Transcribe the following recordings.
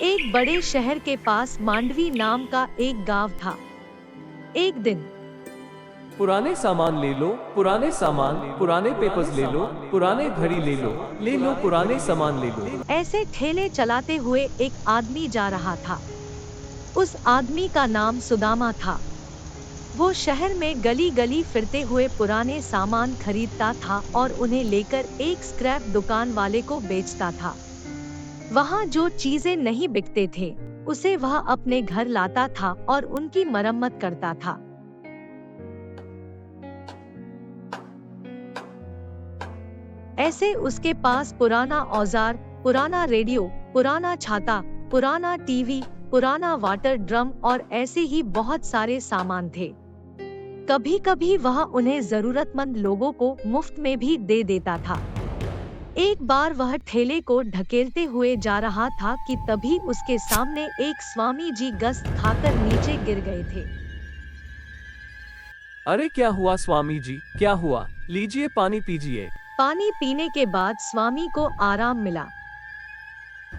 एक बड़े शहर के पास मांडवी नाम का एक गांव था। एक दिन पुराने सामान ले लो, पुराने सामान, पुराने पेपर्स ले लो, पुराने घड़ी ले लो पुराने सामान ले लो। ऐसे ठेले चलाते हुए एक आदमी जा रहा था। उस आदमी का नाम सुदामा था। वो शहर में गली गली फिरते हुए पुराने सामान खरीदता था और उन्हें लेकर एक स्क्रैप दुकान वाले को बेचता था। वहाँ जो चीजें नहीं बिकते थे, उसे वह अपने घर लाता था और उनकी मरम्मत करता था। ऐसे उसके पास पुराना औजार, पुराना रेडियो, पुराना छाता, पुराना टीवी, पुराना वाटर ड्रम और ऐसे ही बहुत सारे सामान थे। कभी कभी वह उन्हें जरूरतमंद लोगों को मुफ्त में भी दे देता था। एक बार वह ठेले को ढकेलते हुए जा रहा था कि तभी उसके सामने एक स्वामी जी गस्त खाकर नीचे गिर गए थे। अरे क्या हुआ स्वामी जी, क्या हुआ? लीजिए पानी पीजिए। पानी पीने के बाद स्वामी को आराम मिला।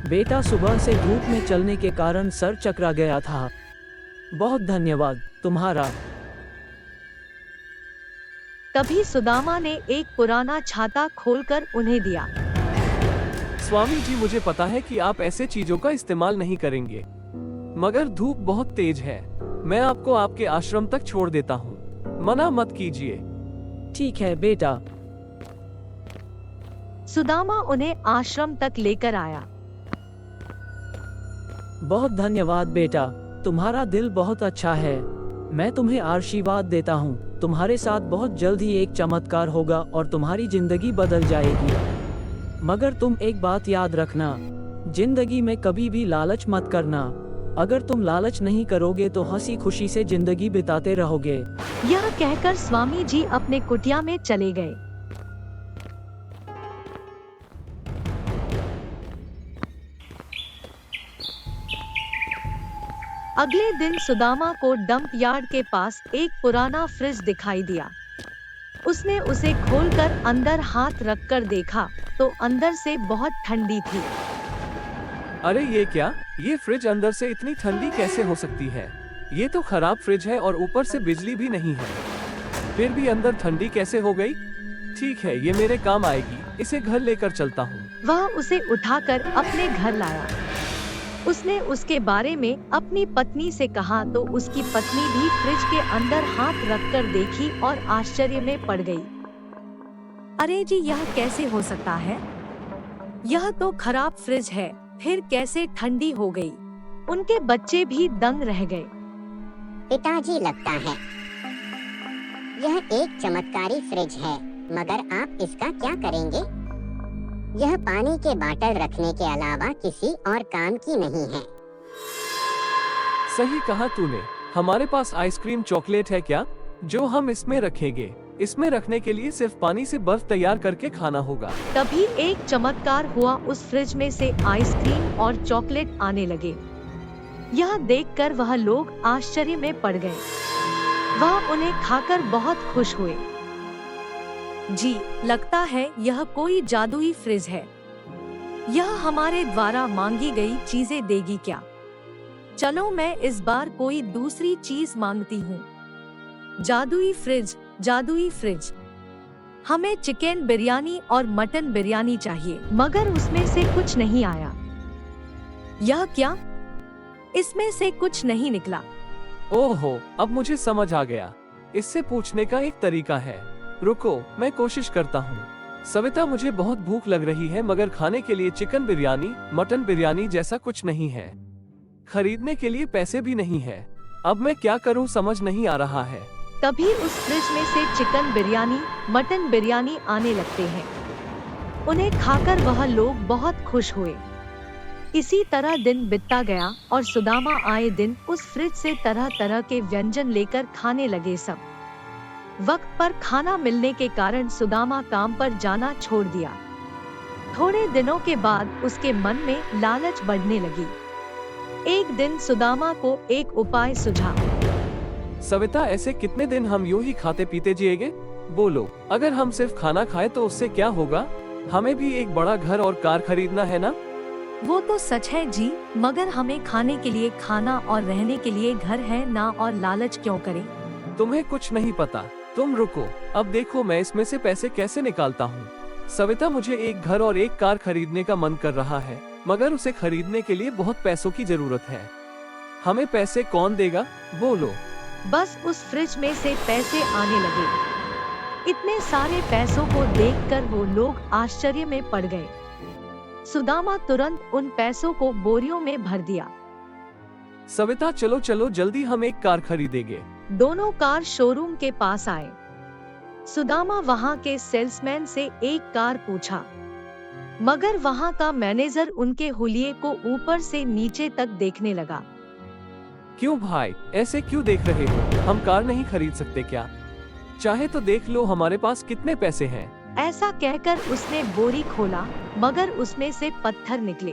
बेटा, सुबह से धूप में चलने के कारण सर चकरा गया था। बहुत धन्यवाद तुम्हारा। तभी सुदामा ने एक पुराना छाता खोलकर उन्हें दिया। स्वामी जी, मुझे पता है कि आप ऐसे चीजों का इस्तेमाल नहीं करेंगे, मगर धूप बहुत तेज है। मैं आपको आपके आश्रम तक छोड़ देता हूँ, मना मत कीजिए। ठीक है बेटा। सुदामा उन्हें आश्रम तक लेकर आया। बहुत धन्यवाद बेटा, तुम्हारा दिल बहुत अच्छा है। मैं तुम्हें आशीर्वाद देता हूँ। तुम्हारे साथ बहुत जल्द ही एक चमत्कार होगा और तुम्हारी जिंदगी बदल जाएगी। मगर तुम एक बात याद रखना, जिंदगी में कभी भी लालच मत करना। अगर तुम लालच नहीं करोगे तो हंसी खुशी से जिंदगी बिताते रहोगे। यह कहकर स्वामी जी अपने कुटिया में चले गए। अगले दिन सुदामा को डंप यार्ड के पास एक पुराना फ्रिज दिखाई दिया। उसने उसे खोलकर अंदर हाथ रखकर देखा तो अंदर से बहुत ठंडी थी। अरे ये क्या? ये फ्रिज अंदर से इतनी ठंडी कैसे हो सकती है? ये तो खराब फ्रिज है और ऊपर से बिजली भी नहीं है, फिर भी अंदर ठंडी कैसे हो गई? ठीक है, ये मेरे काम आएगी। इसे घर लेकर चलता हूँ। वह उसे उठाकर अपने घर लाया। उसने उसके बारे में अपनी पत्नी से कहा तो उसकी पत्नी भी फ्रिज के अंदर हाथ रखकर देखी और आश्चर्य में पड़ गई। अरे जी, यह कैसे हो सकता है? यह तो खराब फ्रिज है, फिर कैसे ठंडी हो गई? उनके बच्चे भी दंग रह गए। पिताजी, लगता है यह एक चमत्कारी फ्रिज है, मगर आप इसका क्या करेंगे? यह पानी के बाटल रखने के अलावा किसी और काम की नहीं है। सही कहा तूने। हमारे पास आइसक्रीम चॉकलेट है क्या, जो हम इसमें रखेंगे? इसमें रखने के लिए सिर्फ पानी से बर्फ तैयार करके खाना होगा। तभी एक चमत्कार हुआ। उस फ्रिज में से आइसक्रीम और चॉकलेट आने लगे। यह देखकर वह लोग आश्चर्य में पड़ गए। वह उन्हें खाकर बहुत खुश हुए। जी, लगता है यह कोई जादुई फ्रिज है। यह हमारे द्वारा मांगी गई चीजें देगी क्या? चलो मैं इस बार कोई दूसरी चीज मांगती हूँ। जादुई फ्रिज, जादुई फ्रिज, हमें चिकन बिरयानी और मटन बिरयानी चाहिए। मगर उसमें से कुछ नहीं आया। यह क्या? इसमें से कुछ नहीं निकला। ओहो, अब मुझे समझ आ गया। इससे पूछने का एक तरीका है। रुको, मैं कोशिश करता हूँ। सविता, मुझे बहुत भूख लग रही है, मगर खाने के लिए चिकन बिरयानी, मटन बिरयानी जैसा कुछ नहीं है। खरीदने के लिए पैसे भी नहीं है। अब मैं क्या करूँ, समझ नहीं आ रहा है। तभी उस फ्रिज में से चिकन बिरयानी, मटन बिरयानी आने लगते हैं। उन्हें खाकर वह लोग बहुत खुश हुए। इसी तरह दिन बीतता गया और सुदामा आए दिन उस फ्रिज से तरह तरह के व्यंजन लेकर खाने लगे। सब वक्त पर खाना मिलने के कारण सुदामा काम पर जाना छोड़ दिया। थोड़े दिनों के बाद उसके मन में लालच बढ़ने लगी। एक दिन सुदामा को एक उपाय सूझा। सविता, ऐसे कितने दिन हम यूं ही खाते पीते जिएंगे? बोलो, अगर हम सिर्फ खाना खाए तो उससे क्या होगा? हमें भी एक बड़ा घर और कार खरीदना है ना? वो तो सच है जी, मगर हमें खाने के लिए खाना और रहने के लिए घर है ना, और लालच क्यों करें? तुम्हें कुछ नहीं पता। तुम रुको, अब देखो मैं इसमें से पैसे कैसे निकालता हूँ। सविता, मुझे एक घर और एक कार खरीदने का मन कर रहा है, मगर उसे खरीदने के लिए बहुत पैसों की जरूरत है। हमें पैसे कौन देगा, बोलो। बस उस फ्रिज में से पैसे आने लगे। इतने सारे पैसों को देखकर वो लोग आश्चर्य में पड़ गए। सुदामा तुरंत उन पैसों को बोरियों में भर दिया। सविता, चलो चलो जल्दी, हम एक कार खरीदेंगे। दोनों कार शोरूम के पास आए। सुदामा वहां के सेल्समैन से एक कार पूछा, मगर वहां का मैनेजर उनके हुलिये को ऊपर से नीचे तक देखने लगा। क्यों भाई, ऐसे क्यों देख रहे हो? हम कार नहीं खरीद सकते क्या? चाहे तो देख लो हमारे पास कितने पैसे हैं। ऐसा कहकर उसने बोरी खोला, मगर उसमें से पत्थर निकले।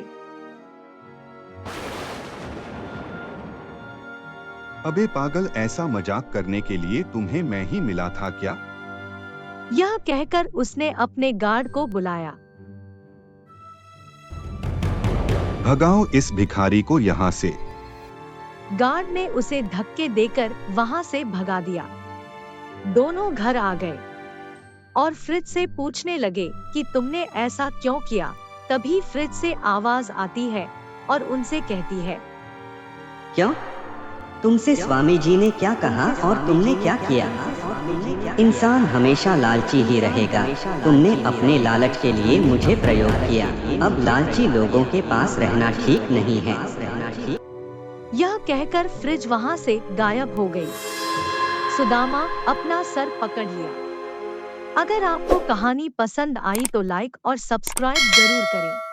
अबे पागल, ऐसा मजाक करने के लिए तुम्हें मैं ही मिला था क्या? यह कहकर उसने अपने गार्ड को बुलाया। भगाओ इस भिखारी को यहाँ से। गार्ड ने उसे धक्के देकर वहां से भगा दिया। दोनों घर आ गए और फ्रिज से पूछने लगे कि तुमने ऐसा क्यों किया। तभी फ्रिज से आवाज आती है और उनसे कहती है, क्यों? तुमसे स्वामी जी ने क्या कहा और तुमने क्या किया? इंसान हमेशा लालची ही रहेगा। तुमने अपने लालच के लिए मुझे प्रयोग किया। अब लालची लोगों के पास रहना ठीक नहीं है। यह कहकर फ्रिज वहां से गायब हो गई। सुदामा अपना सर पकड़ लिया। अगर आपको कहानी पसंद आई तो लाइक और सब्सक्राइब जरूर करें।